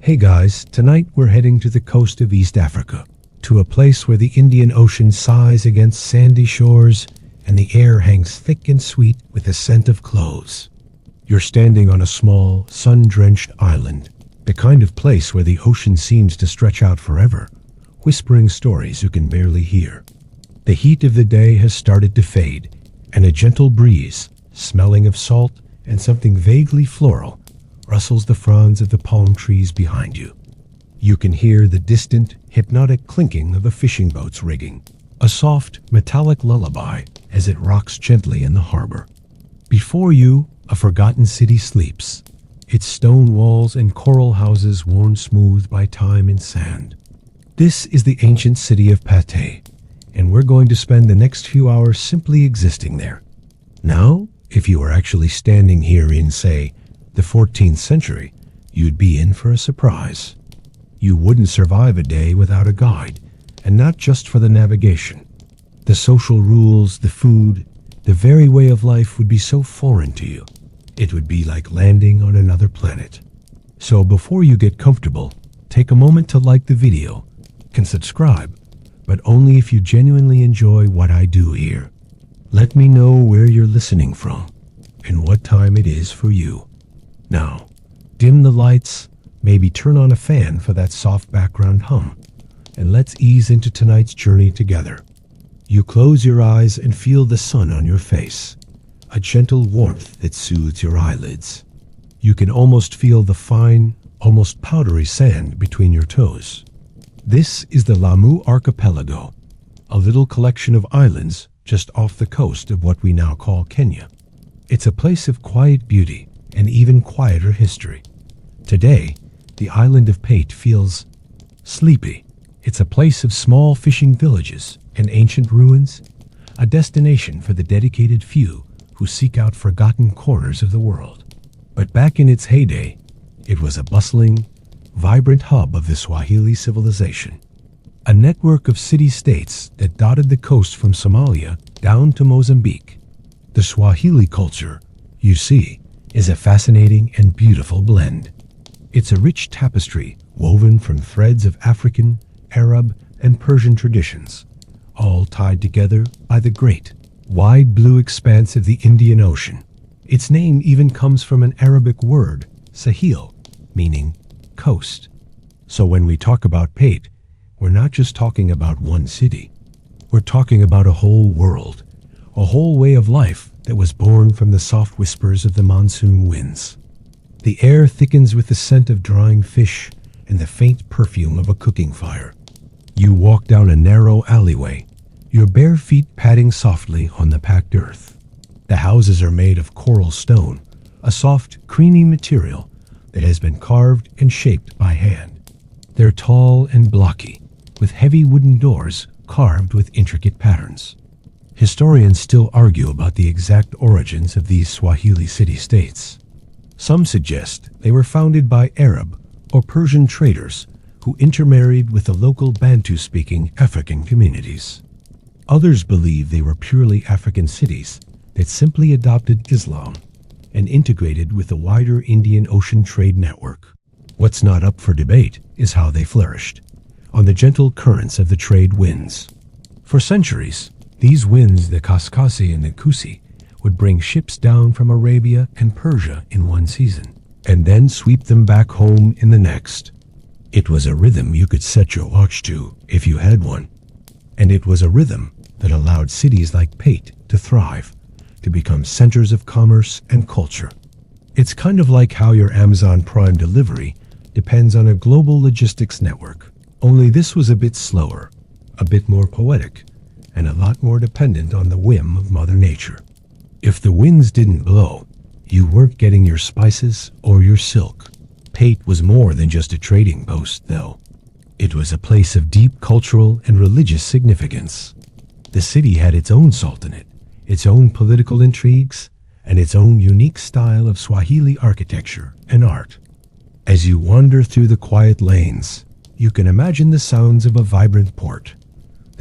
Hey guys, tonight we're heading to the coast of East Africa, to a place where the Indian Ocean sighs against sandy shores and the air hangs thick and sweet with the scent of cloves. You're standing on a small, sun-drenched island, the kind of place where the ocean seems to stretch out forever, whispering stories you can barely hear. The heat of the day has started to fade, and a gentle breeze, smelling of salt and something vaguely floral, rustles the fronds of the palm trees behind you. You can hear the distant, hypnotic clinking of a fishing boat's rigging, a soft, metallic lullaby as it rocks gently in the harbor. Before you, a forgotten city sleeps, its stone walls and coral houses worn smooth by time and sand. This is the ancient city of Pate, and we're going to spend the next few hours simply existing there. Now, if you were actually standing here in, say, the 14th century, you'd be in for a surprise. You wouldn't survive a day without a guide, and not just for the navigation. The social rules, the food, the very way of life would be so foreign to you. It would be like landing on another planet. So before you get comfortable, take a moment to like the video, and subscribe, but only if you genuinely enjoy what I do here. Let me know where you're listening from, and what time it is for you. Now, dim the lights, maybe turn on a fan for that soft background hum, and let's ease into tonight's journey together. You close your eyes and feel the sun on your face, a gentle warmth that soothes your eyelids. You can almost feel the fine, almost powdery sand between your toes. This is the Lamu Archipelago, a little collection of islands just off the coast of what we now call Kenya. It's a place of quiet beauty and even quieter history. Today, the island of Pate feels sleepy. It's a place of small fishing villages and ancient ruins, a destination for the dedicated few who seek out forgotten corners of the world. But back in its heyday, it was a bustling, vibrant hub of the Swahili civilization, a network of city-states that dotted the coast from Somalia down to Mozambique. The Swahili culture, you see, is a fascinating and beautiful blend. It's a rich tapestry woven from threads of African, Arab, and Persian traditions, all tied together by the great, wide blue expanse of the Indian Ocean. Its name even comes from an Arabic word, Sahil, meaning coast. So when we talk about Pate, we're not just talking about one city. We're talking about a whole world, a whole way of life that was born from the soft whispers of the monsoon winds. The air thickens with the scent of drying fish and the faint perfume of a cooking fire. You walk down a narrow alleyway, your bare feet padding softly on the packed earth. The houses are made of coral stone, a soft, creamy material that has been carved and shaped by hand. They're tall and blocky, with heavy wooden doors carved with intricate patterns. Historians still argue about the exact origins of these Swahili city-states. Some suggest they were founded by Arab or Persian traders who intermarried with the local Bantu-speaking African communities. Others believe they were purely African cities that simply adopted Islam and integrated with the wider Indian Ocean trade network. What's not up for debate is how they flourished, on the gentle currents of the trade winds. For centuries, these winds, the Kaskasi and the Kusi, would bring ships down from Arabia and Persia in one season, and then sweep them back home in the next. It was a rhythm you could set your watch to if you had one, and it was a rhythm that allowed cities like Pate to thrive, to become centers of commerce and culture. It's kind of like how your Amazon Prime delivery depends on a global logistics network, only this was a bit slower, a bit more poetic, and a lot more dependent on the whim of Mother Nature. If the winds didn't blow, you weren't getting your spices or your silk. Pate was more than just a trading post, though. It was a place of deep cultural and religious significance. The city had its own sultanate, its own political intrigues, and its own unique style of Swahili architecture and art. As you wander through the quiet lanes, you can imagine the sounds of a vibrant port,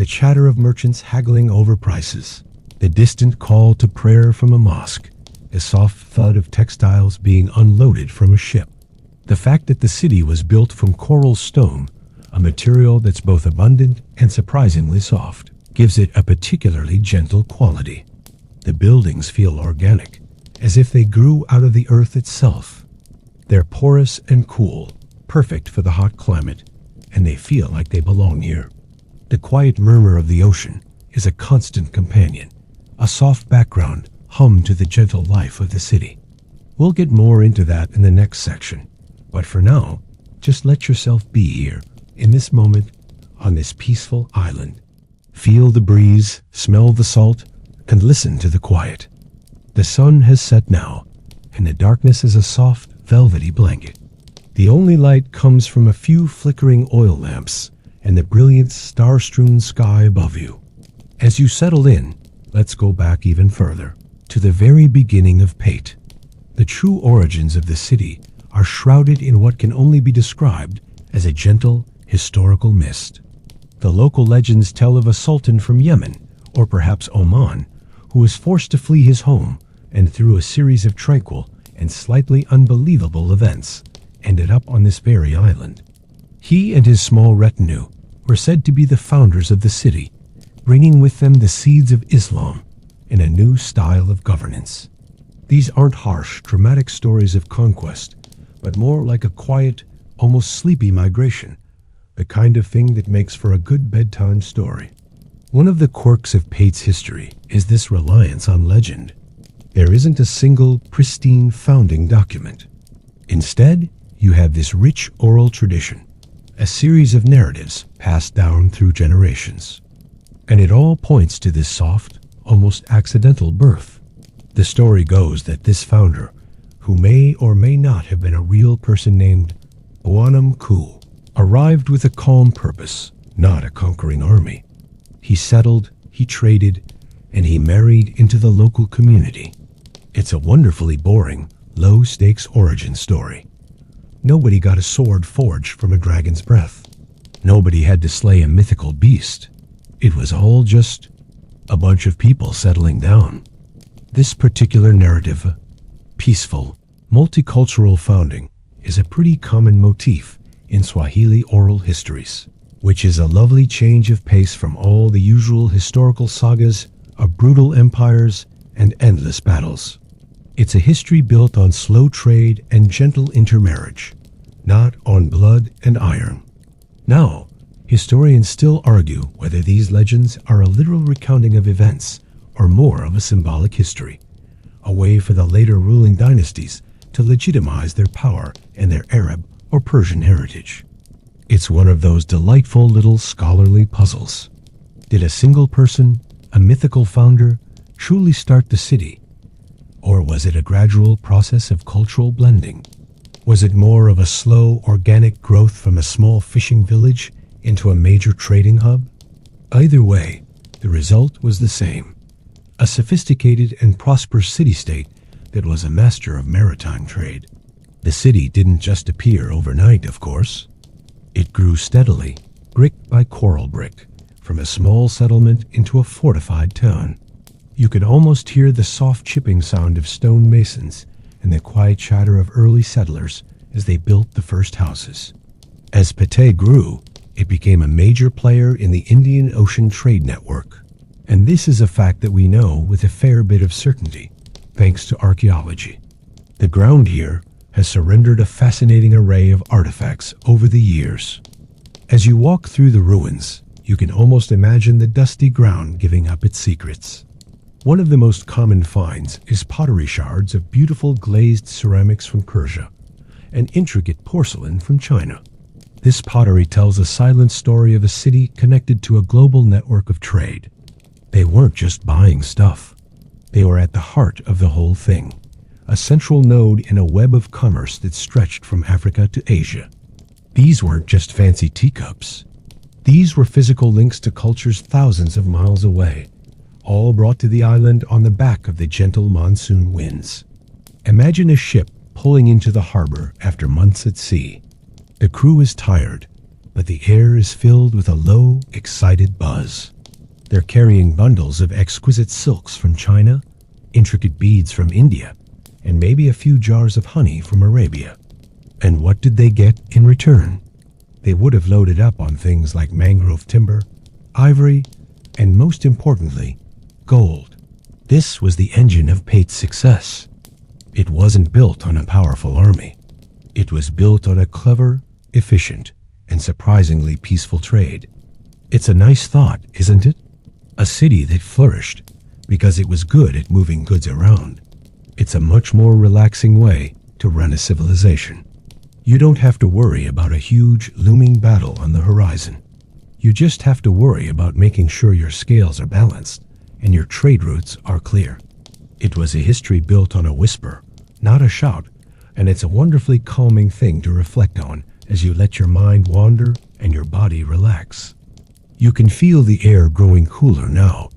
the chatter of merchants haggling over prices, the distant call to prayer from a mosque, the soft thud of textiles being unloaded from a ship. The fact that the city was built from coral stone, a material that's both abundant and surprisingly soft, gives it a particularly gentle quality. The buildings feel organic, as if they grew out of the earth itself. They're porous and cool, perfect for the hot climate, and they feel like they belong here. The quiet murmur of the ocean is a constant companion, a soft background hum to the gentle life of the city. We'll get more into that in the next section, but for now, just let yourself be here, in this moment, on this peaceful island. Feel the breeze, smell the salt, and listen to the quiet. The sun has set now, and the darkness is a soft, velvety blanket. The only light comes from a few flickering oil lamps and the brilliant star-strewn sky above you. As you settle in, let's go back even further, to the very beginning of Pate. The true origins of the city are shrouded in what can only be described as a gentle, historical mist. The local legends tell of a sultan from Yemen, or perhaps Oman, who was forced to flee his home and through a series of tranquil and slightly unbelievable events, ended up on this very island. He and his small retinue were said to be the founders of the city, bringing with them the seeds of Islam and a new style of governance. These aren't harsh, dramatic stories of conquest, but more like a quiet, almost sleepy migration, the kind of thing that makes for a good bedtime story. One of the quirks of Pate's history is this reliance on legend. There isn't a single, pristine founding document. Instead, you have this rich oral tradition, a series of narratives passed down through generations. And it all points to this soft, almost accidental birth. The story goes that this founder, who may or may not have been a real person named Oanam Ku, arrived with a calm purpose, not a conquering army. He settled, he traded, and he married into the local community. It's a wonderfully boring, low-stakes origin story. Nobody got a sword forged from a dragon's breath. Nobody had to slay a mythical beast. It was all just a bunch of people settling down. This particular narrative, peaceful, multicultural founding, is a pretty common motif in Swahili oral histories, which is a lovely change of pace from all the usual historical sagas of brutal empires and endless battles. It's a history built on slow trade and gentle intermarriage, not on blood and iron. Now, historians still argue whether these legends are a literal recounting of events or more of a symbolic history, a way for the later ruling dynasties to legitimize their power and their Arab or Persian heritage. It's one of those delightful little scholarly puzzles. Did a single person, a mythical founder, truly start the city? Or was it a gradual process of cultural blending? Was it more of a slow, organic growth from a small fishing village into a major trading hub? Either way, the result was the same. A sophisticated and prosperous city-state that was a master of maritime trade. The city didn't just appear overnight, of course. It grew steadily, brick by coral brick, from a small settlement into a fortified town. You could almost hear the soft chipping sound of stone masons and the quiet chatter of early settlers as they built the first houses. As Pate grew, it became a major player in the Indian Ocean trade network. And this is a fact that we know with a fair bit of certainty, thanks to archaeology. The ground here has surrendered a fascinating array of artifacts over the years. As you walk through the ruins, you can almost imagine the dusty ground giving up its secrets. One of the most common finds is pottery shards of beautiful glazed ceramics from Persia and intricate porcelain from China. This pottery tells a silent story of a city connected to a global network of trade. They weren't just buying stuff. They were at the heart of the whole thing, a central node in a web of commerce that stretched from Africa to Asia. These weren't just fancy teacups. These were physical links to cultures thousands of miles away, all brought to the island on the back of the gentle monsoon winds. Imagine a ship pulling into the harbor after months at sea. The crew is tired, but the air is filled with a low, excited buzz. They're carrying bundles of exquisite silks from China, intricate beads from India, and maybe a few jars of honey from Arabia. And what did they get in return? They would have loaded up on things like mangrove timber, ivory, and most importantly, gold. This was the engine of Pate's success. It wasn't built on a powerful army. It was built on a clever, efficient, and surprisingly peaceful trade. It's a nice thought, isn't it? A city that flourished because it was good at moving goods around. It's a much more relaxing way to run a civilization. You don't have to worry about a huge, looming battle on the horizon. You just have to worry about making sure your scales are balanced and your trade routes are clear. It was a history built on a whisper, not a shout, and it's a wonderfully calming thing to reflect on as you let your mind wander and your body relax. You can feel the air growing cooler now,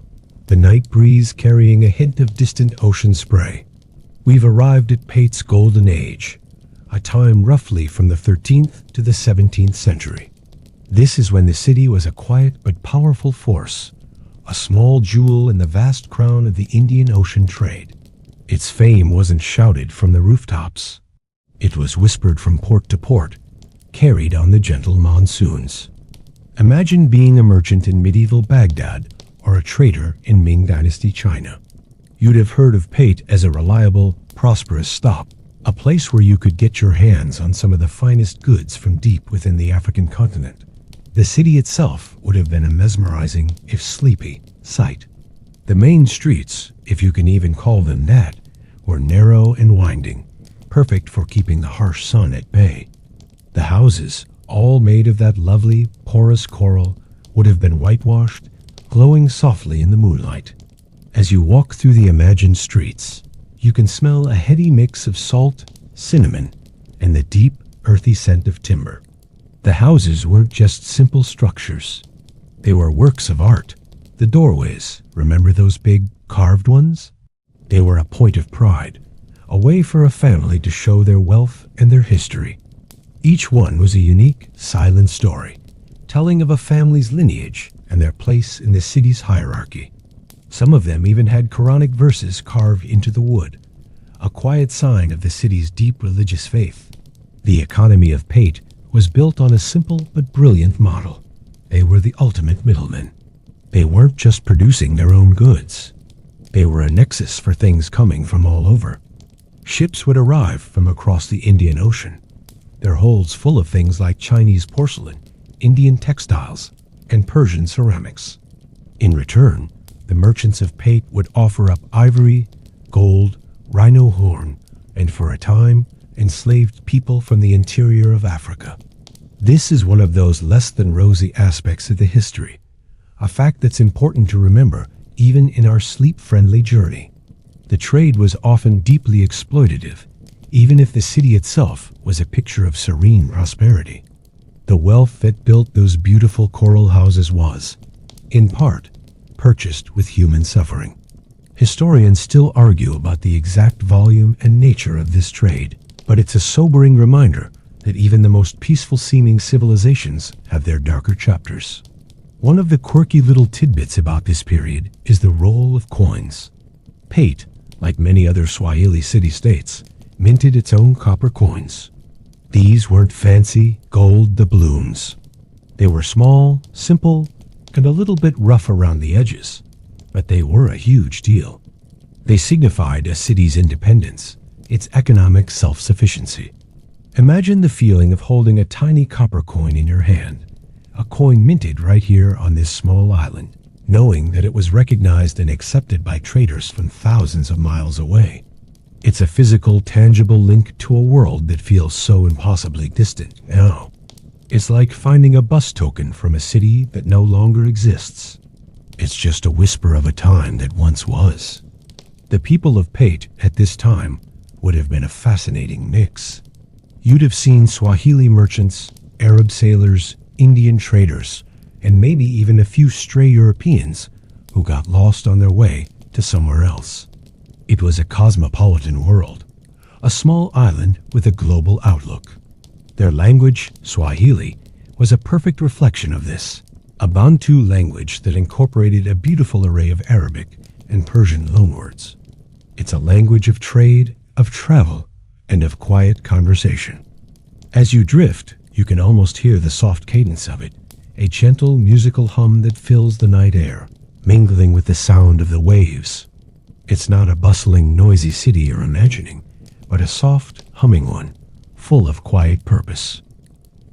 the night breeze carrying a hint of distant ocean spray. We've arrived at Pate's golden age, a time roughly from the 13th to the 17th century. This is when the city was a quiet but powerful force, a small jewel in the vast crown of the Indian Ocean trade. Its fame wasn't shouted from the rooftops. It was whispered from port to port, carried on the gentle monsoons. Imagine being a merchant in medieval Baghdad or a trader in Ming Dynasty China. You'd have heard of Pate as a reliable, prosperous stop, a place where you could get your hands on some of the finest goods from deep within the African continent. The city itself would have been a mesmerizing, if sleepy, sight. The main streets, if you can even call them that, were narrow and winding, perfect for keeping the harsh sun at bay. The houses, all made of that lovely, porous coral, would have been whitewashed, glowing softly in the moonlight. As you walk through the imagined streets, you can smell a heady mix of salt, cinnamon, and the deep, earthy scent of timber. The houses weren't just simple structures. They were works of art. The doorways, remember those big, carved ones? They were a point of pride, a way for a family to show their wealth and their history. Each one was a unique, silent story, telling of a family's lineage and their place in the city's hierarchy. Some of them even had Quranic verses carved into the wood, a quiet sign of the city's deep religious faith. The economy of Pate was built on a simple but brilliant model. They were the ultimate middlemen. They weren't just producing their own goods. They were a nexus for things coming from all over. Ships would arrive from across the Indian Ocean, their holds full of things like Chinese porcelain, Indian textiles, and Persian ceramics. In return, the merchants of Pate would offer up ivory, gold, rhino horn, and for a time, enslaved people from the interior of Africa. This is one of those less than rosy aspects of the history, a fact that's important to remember even in our sleep-friendly journey. The trade was often deeply exploitative, even if the city itself was a picture of serene prosperity. The wealth that built those beautiful coral houses was, in part, purchased with human suffering. Historians still argue about the exact volume and nature of this trade, but it's a sobering reminder that even the most peaceful-seeming civilizations have their darker chapters. One of the quirky little tidbits about this period is the role of coins. Pate, like many other Swahili city-states, minted its own copper coins. These weren't fancy gold doubloons. They were small, simple, and a little bit rough around the edges, but they were a huge deal. They signified a city's independence, its economic self-sufficiency. Imagine the feeling of holding a tiny copper coin in your hand, a coin minted right here on this small island, knowing that it was recognized and accepted by traders from thousands of miles away. It's a physical, tangible link to a world that feels so impossibly distant now. It's like finding a bus token from a city that no longer exists. It's just a whisper of a time that once was. The people of Pate at this time would have been a fascinating mix. You'd have seen Swahili merchants, Arab sailors, Indian traders, and maybe even a few stray Europeans who got lost on their way to somewhere else. It was a cosmopolitan world, a small island with a global outlook. Their language, Swahili, was a perfect reflection of this, a Bantu language that incorporated a beautiful array of Arabic and Persian loanwords. It's a language of trade, of travel, and of quiet conversation. As you drift, you can almost hear the soft cadence of it, a gentle musical hum that fills the night air, mingling with the sound of the waves. It's not a bustling, noisy city you're imagining, but a soft, humming one, full of quiet purpose.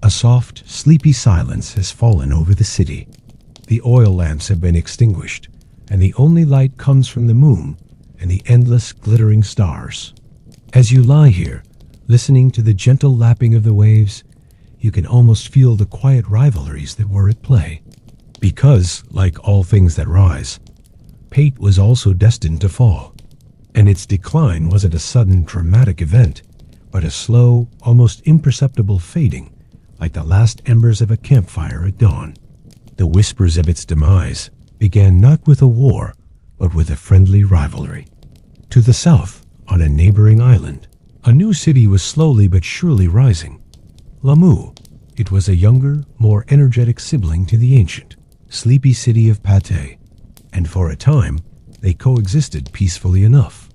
A soft, sleepy silence has fallen over the city. The oil lamps have been extinguished, and the only light comes from the moon and the endless glittering stars. As you lie here, listening to the gentle lapping of the waves, you can almost feel the quiet rivalries that were at play. Because, like all things that rise, Pate was also destined to fall. And its decline wasn't a sudden, dramatic event, but a slow, almost imperceptible fading, like the last embers of a campfire at dawn. The whispers of its demise began not with a war, but with a friendly rivalry. To the south, on a neighboring island, a new city was slowly but surely rising. Lamu. It was a younger, more energetic sibling to the ancient, sleepy city of Pate, and for a time, they coexisted peacefully enough.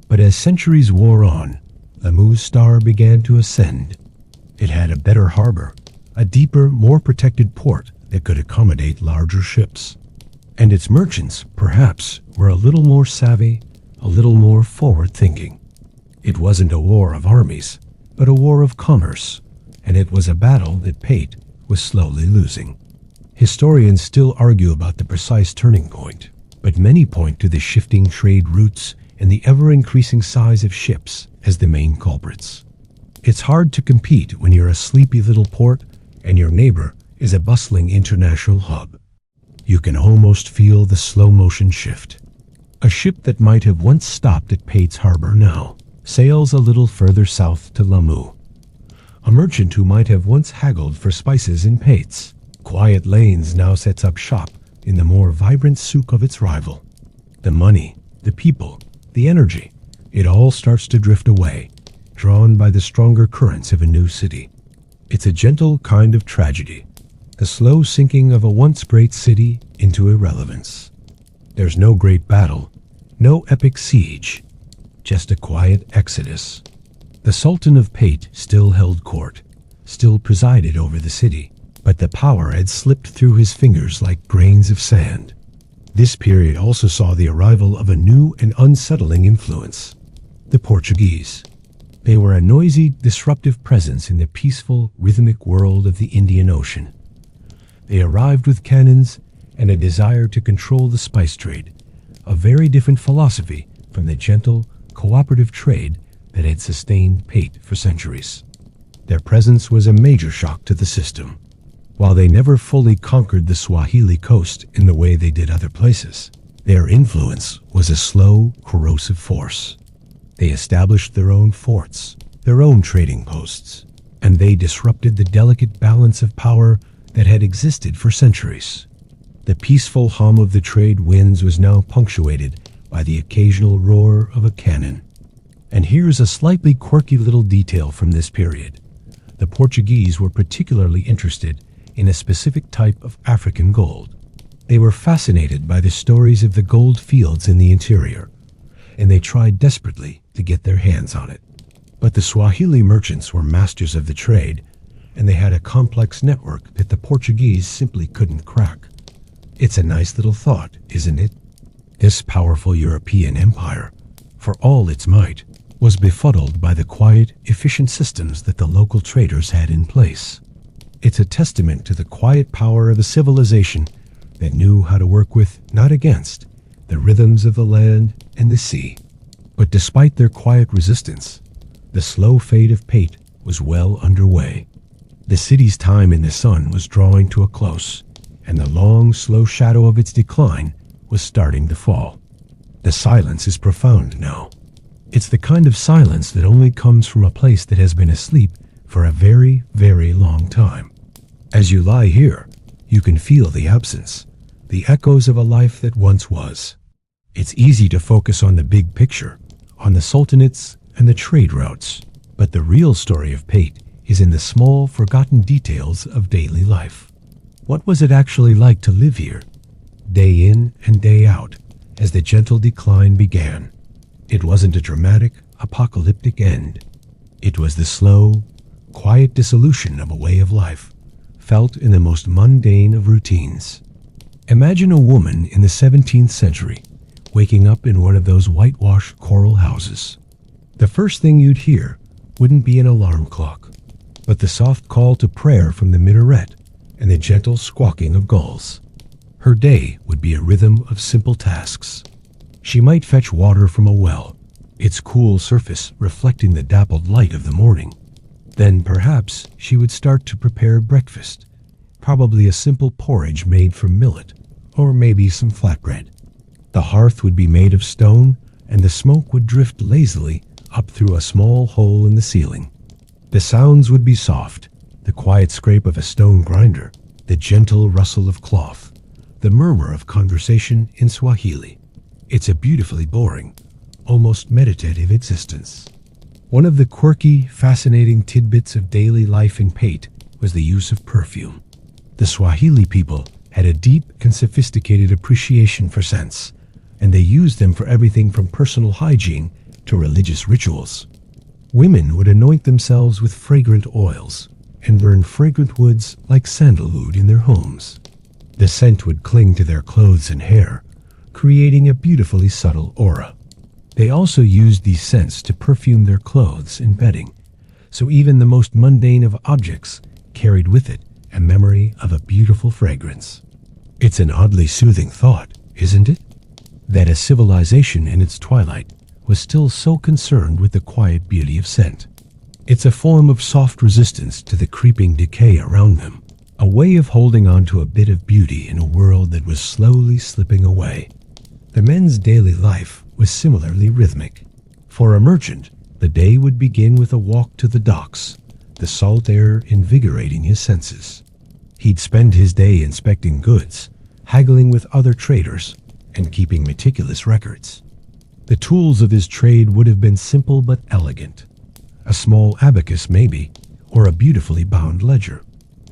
But as centuries wore on, Lamu's star began to ascend. It had a better harbor, a deeper, more protected port that could accommodate larger ships. And its merchants, perhaps, were a little more savvy, a little more forward-thinking. It wasn't a war of armies, but a war of commerce, and it was a battle that Pate was slowly losing. Historians still argue about the precise turning point, but many point to the shifting trade routes and the ever-increasing size of ships as the main culprits. It's hard to compete when you're a sleepy little port and your neighbor is a bustling international hub. You can almost feel the slow-motion shift. A ship that might have once stopped at Pate's harbor now sails a little further south to Lamu. A merchant who might have once haggled for spices in Pate's quiet lanes now sets up shop in the more vibrant souk of its rival. The money, the people, the energy, it all starts to drift away, drawn by the stronger currents of a new city. It's a gentle kind of tragedy, the slow sinking of a once great city into irrelevance. There's no great battle, no epic siege, just a quiet exodus. The Sultan of Pate still held court, still presided over the city, but the power had slipped through his fingers like grains of sand. This period also saw the arrival of a new and unsettling influence, the Portuguese. They were a noisy, disruptive presence in the peaceful, rhythmic world of the Indian Ocean. They arrived with cannons and a desire to control the spice trade, a very different philosophy from the gentle, cooperative trade that had sustained Pate for centuries. Their presence was a major shock to the system. While they never fully conquered the Swahili coast in the way they did other places, their influence was a slow, corrosive force. They established their own forts, their own trading posts, and they disrupted the delicate balance of power that had existed for centuries. The peaceful hum of the trade winds was now punctuated by the occasional roar of a cannon. And here's a slightly quirky little detail from this period. The Portuguese were particularly interested in a specific type of African gold. They were fascinated by the stories of the gold fields in the interior, and they tried desperately to get their hands on it. But the Swahili merchants were masters of the trade, and they had a complex network that the Portuguese simply couldn't crack. It's a nice little thought, isn't it? This powerful European empire, for all its might, was befuddled by the quiet, efficient systems that the local traders had in place. It's a testament to the quiet power of a civilization that knew how to work with, not against, the rhythms of the land and the sea. But despite their quiet resistance, the slow fade of Pate was well underway. The city's time in the sun was drawing to a close, and the long, slow shadow of its decline was starting to fall. The silence is profound now. It's the kind of silence that only comes from a place that has been asleep for a very, very long time. As you lie here, you can feel the absence, the echoes of a life that once was. It's easy to focus on the big picture, on the sultanates and the trade routes, but the real story of Pate is in the small, forgotten details of daily life. What was it actually like to live here, day in and day out, as the gentle decline began? It wasn't a dramatic, apocalyptic end. It was the slow, quiet dissolution of a way of life, felt in the most mundane of routines. Imagine a woman in the 17th century waking up in one of those whitewashed coral houses. The first thing you'd hear wouldn't be an alarm clock, but the soft call to prayer from the minaret and the gentle squawking of gulls. Her day would be a rhythm of simple tasks. She might fetch water from a well, its cool surface reflecting the dappled light of the morning. Then perhaps she would start to prepare breakfast, probably a simple porridge made from millet, or maybe some flatbread. The hearth would be made of stone, and the smoke would drift lazily up through a small hole in the ceiling. The sounds would be soft, the quiet scrape of a stone grinder, the gentle rustle of cloth, the murmur of conversation in Swahili. It's a beautifully boring, almost meditative existence. One of the quirky, fascinating tidbits of daily life in Pate was the use of perfume. The Swahili people had a deep and sophisticated appreciation for scents, and they used them for everything from personal hygiene to religious rituals. Women would anoint themselves with fragrant oils and burn fragrant woods like sandalwood in their homes. The scent would cling to their clothes and hair, creating a beautifully subtle aura. They also used these scents to perfume their clothes and bedding, so even the most mundane of objects carried with it a memory of a beautiful fragrance. It's an oddly soothing thought, isn't it? That a civilization in its twilight was still so concerned with the quiet beauty of scent. It's a form of soft resistance to the creeping decay around them, a way of holding on to a bit of beauty in a world that was slowly slipping away. The men's daily life was similarly rhythmic. For a merchant, the day would begin with a walk to the docks, the salt air invigorating his senses. He'd spend his day inspecting goods, haggling with other traders, and keeping meticulous records. The tools of his trade would have been simple but elegant. A small abacus maybe, or a beautifully bound ledger.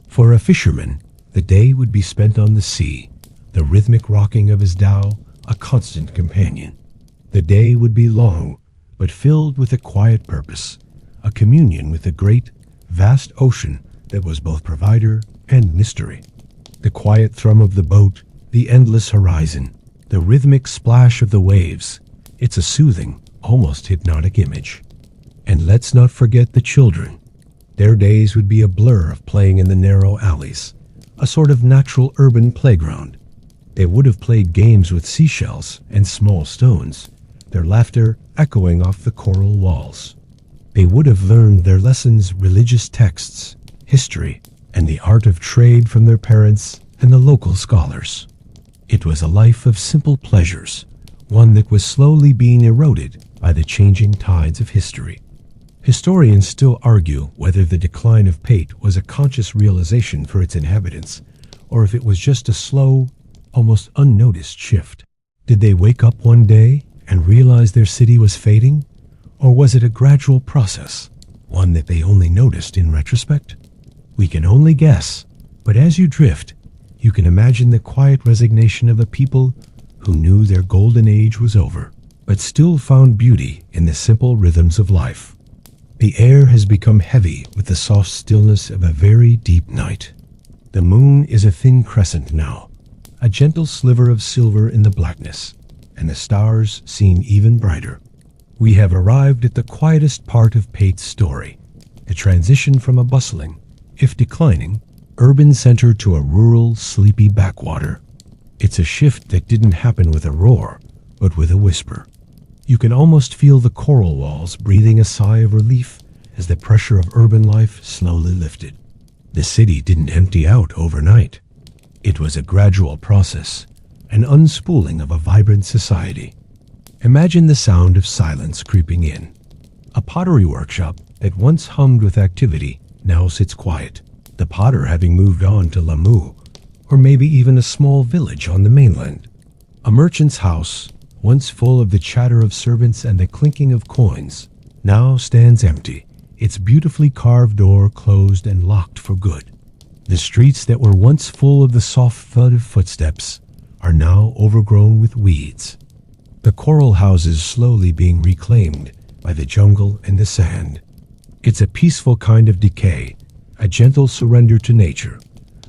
For a fisherman, the day would be spent on the sea, the rhythmic rocking of his dhow a constant companion. The day would be long, but filled with a quiet purpose, a communion with the great, vast ocean that was both provider and mystery. The quiet thrum of the boat, the endless horizon, the rhythmic splash of the waves. It's a soothing, almost hypnotic image. And let's not forget the children. Their days would be a blur of playing in the narrow alleys, a sort of natural urban playground. They would have played games with seashells and small stones, their laughter echoing off the coral walls. They would have learned their lessons, religious texts, history, and the art of trade from their parents and the local scholars. It was a life of simple pleasures, one that was slowly being eroded by the changing tides of history. Historians still argue whether the decline of Pate was a conscious realization for its inhabitants, or if it was just a slow, almost unnoticed shift. Did they wake up one day and realize their city was fading? Or was it a gradual process, one that they only noticed in retrospect? We can only guess, but as you drift, you can imagine the quiet resignation of a people who knew their golden age was over, but still found beauty in the simple rhythms of life. The air has become heavy with the soft stillness of a very deep night. The moon is a thin crescent now, a gentle sliver of silver in the blackness, and the stars seem even brighter. We have arrived at the quietest part of Pate's story, the transition from a bustling, if declining, urban center to a rural, sleepy backwater. It's a shift that didn't happen with a roar, but with a whisper. You can almost feel the coral walls breathing a sigh of relief as the pressure of urban life slowly lifted. The city didn't empty out overnight. It was a gradual process, an unspooling of a vibrant society. Imagine the sound of silence creeping in. A pottery workshop that once hummed with activity now sits quiet, the potter having moved on to Lamu, or maybe even a small village on the mainland. A merchant's house, once full of the chatter of servants and the clinking of coins, now stands empty, its beautifully carved door closed and locked for good. The streets that were once full of the soft thud of footsteps are now overgrown with weeds. The coral houses slowly being reclaimed by the jungle and the sand. It's a peaceful kind of decay, a gentle surrender to nature.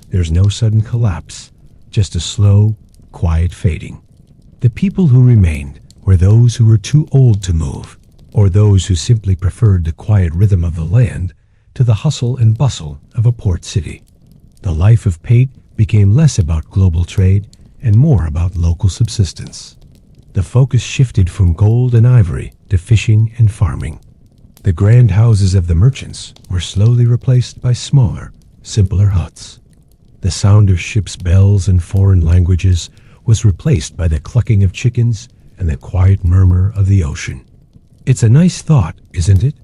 There's no sudden collapse, just a slow, quiet fading. The people who remained were those who were too old to move, or those who simply preferred the quiet rhythm of the land to the hustle and bustle of a port city. The life of Pate became less about global trade and more about local subsistence. The focus shifted from gold and ivory to fishing and farming. The grand houses of the merchants were slowly replaced by smaller, simpler huts. The sound of ships' bells in foreign languages was replaced by the clucking of chickens and the quiet murmur of the ocean. It's a nice thought, isn't it?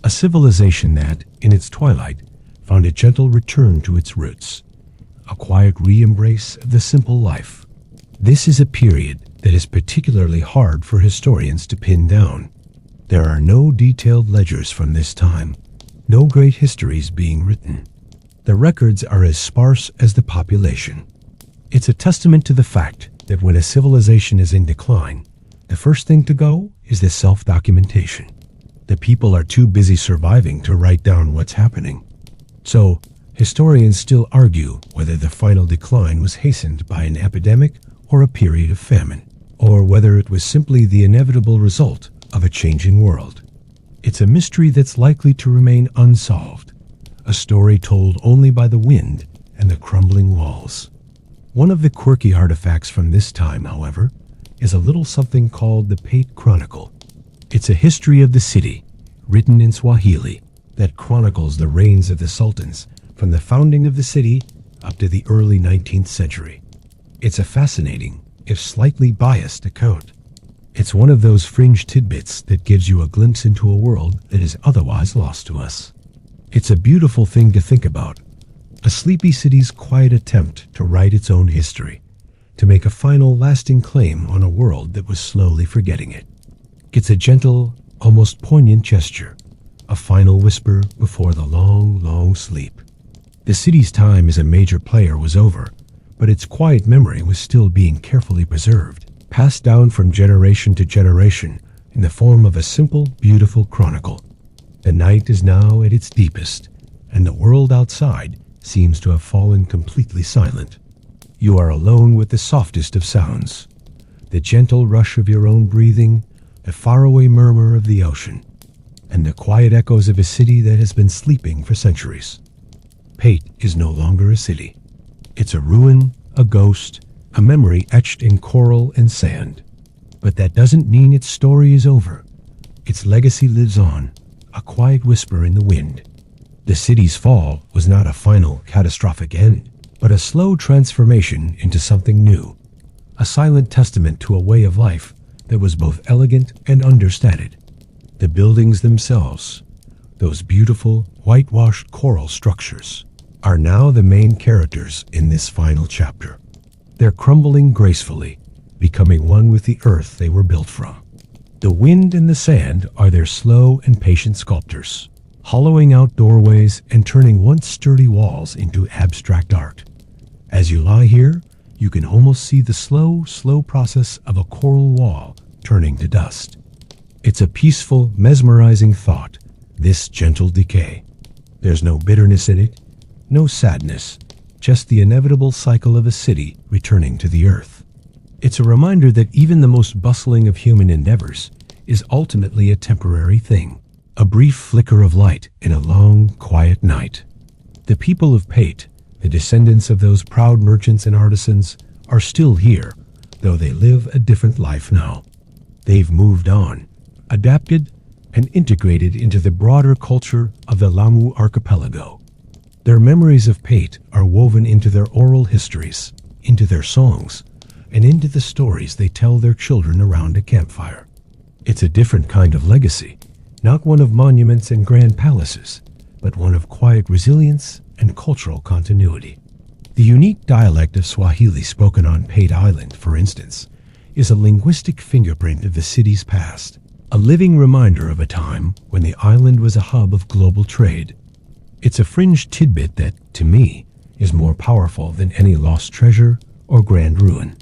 A civilization that, in its twilight, found a gentle return to its roots, a quiet re-embrace of the simple life. This is a period that is particularly hard for historians to pin down. There are no detailed ledgers from this time, no great histories being written. The records are as sparse as the population. It's a testament to the fact that when a civilization is in decline, the first thing to go is the self-documentation. The people are too busy surviving to write down what's happening. So, historians still argue whether the final decline was hastened by an epidemic or a period of famine, or whether it was simply the inevitable result of a changing world. It's a mystery that's likely to remain unsolved, a story told only by the wind and the crumbling walls. One of the quirky artifacts from this time, however, is a little something called the Pate Chronicle. It's a history of the city, written in Swahili, that chronicles the reigns of the sultans from the founding of the city up to the early 19th century. It's a fascinating, if slightly biased, account. It's one of those fringe tidbits that gives you a glimpse into a world that is otherwise lost to us. It's a beautiful thing to think about, a sleepy city's quiet attempt to write its own history, to make a final lasting claim on a world that was slowly forgetting it. It's a gentle, almost poignant gesture, a final whisper before the long, long sleep. The city's time as a major player was over, but its quiet memory was still being carefully preserved, passed down from generation to generation in the form of a simple, beautiful chronicle. The night is now at its deepest, and the world outside seems to have fallen completely silent. You are alone with the softest of sounds, the gentle rush of your own breathing, the faraway murmur of the ocean, and the quiet echoes of a city that has been sleeping for centuries. Pate is no longer a city. It's a ruin, a ghost, a memory etched in coral and sand. But that doesn't mean its story is over. Its legacy lives on, a quiet whisper in the wind. The city's fall was not a final, catastrophic end, but a slow transformation into something new, a silent testament to a way of life that was both elegant and understated. The buildings themselves, those beautiful, whitewashed coral structures, are now the main characters in this final chapter. They're crumbling gracefully, becoming one with the earth they were built from. The wind and the sand are their slow and patient sculptors, hollowing out doorways and turning once sturdy walls into abstract art. As you lie here, you can almost see the slow process of a coral wall turning to dust. It's a peaceful, mesmerizing thought, this gentle decay. There's no bitterness in it, no sadness, just the inevitable cycle of a city returning to the earth. It's a reminder that even the most bustling of human endeavors is ultimately a temporary thing, a brief flicker of light in a long, quiet night. The people of Pate, the descendants of those proud merchants and artisans, are still here, though they live a different life now. They've moved on, adapted, and integrated into the broader culture of the Lamu archipelago. Their memories of Pate are woven into their oral histories, into their songs, and into the stories they tell their children around a campfire. It's a different kind of legacy, not one of monuments and grand palaces, but one of quiet resilience and cultural continuity. The unique dialect of Swahili spoken on Pate Island, for instance, is a linguistic fingerprint of the city's past, a living reminder of a time when the island was a hub of global trade. It's a fringe tidbit that, to me, is more powerful than any lost treasure or grand ruin.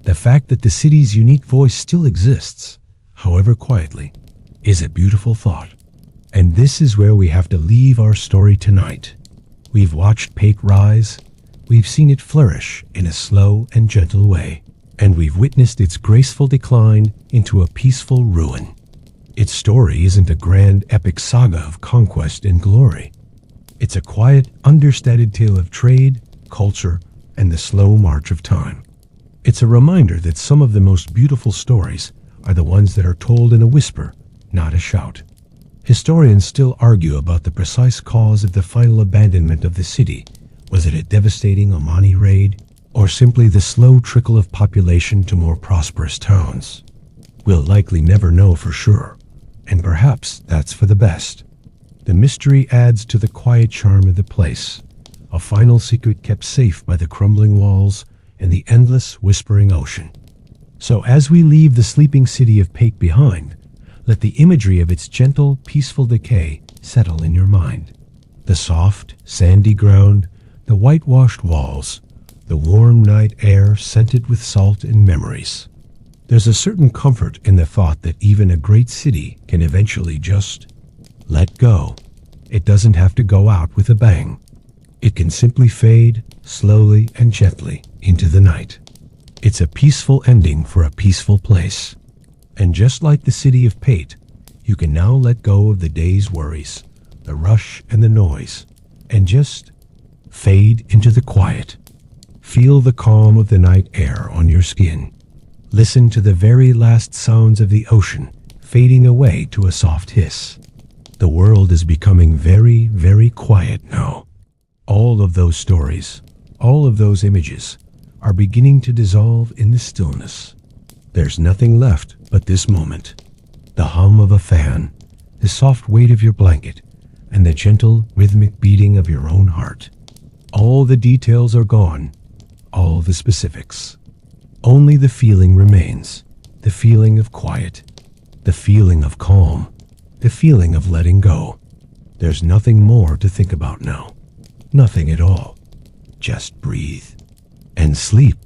The fact that the city's unique voice still exists, however quietly, is a beautiful thought. And this is where we have to leave our story tonight. We've watched Pate rise, we've seen it flourish in a slow and gentle way, and we've witnessed its graceful decline into a peaceful ruin. Its story isn't a grand epic saga of conquest and glory. It's a quiet, understated tale of trade, culture, and the slow march of time. It's a reminder that some of the most beautiful stories are the ones that are told in a whisper, not a shout. Historians still argue about the precise cause of the final abandonment of the city. Was it a devastating Omani raid, or simply the slow trickle of population to more prosperous towns? We'll likely never know for sure, and perhaps that's for the best. The mystery adds to the quiet charm of the place, a final secret kept safe by the crumbling walls and the endless whispering ocean. So as we leave the sleeping city of Pate behind, let the imagery of its gentle, peaceful decay settle in your mind. The soft, sandy ground, the whitewashed walls, the warm night air scented with salt and memories. There's a certain comfort in the thought that even a great city can eventually just let go. It doesn't have to go out with a bang. It can simply fade, slowly and gently, into the night. It's a peaceful ending for a peaceful place. And just like the city of Pate, you can now let go of the day's worries, the rush and the noise, and just fade into the quiet. Feel the calm of the night air on your skin. Listen to the very last sounds of the ocean fading away to a soft hiss. The world is becoming very, very quiet now. All of those stories, all of those images, are beginning to dissolve in the stillness. There's nothing left but this moment. The hum of a fan, the soft weight of your blanket, and the gentle, rhythmic beating of your own heart. All the details are gone, all the specifics. Only the feeling remains, the feeling of quiet, the feeling of calm, the feeling of letting go. There's nothing more to think about now. Nothing at all. Just breathe and sleep.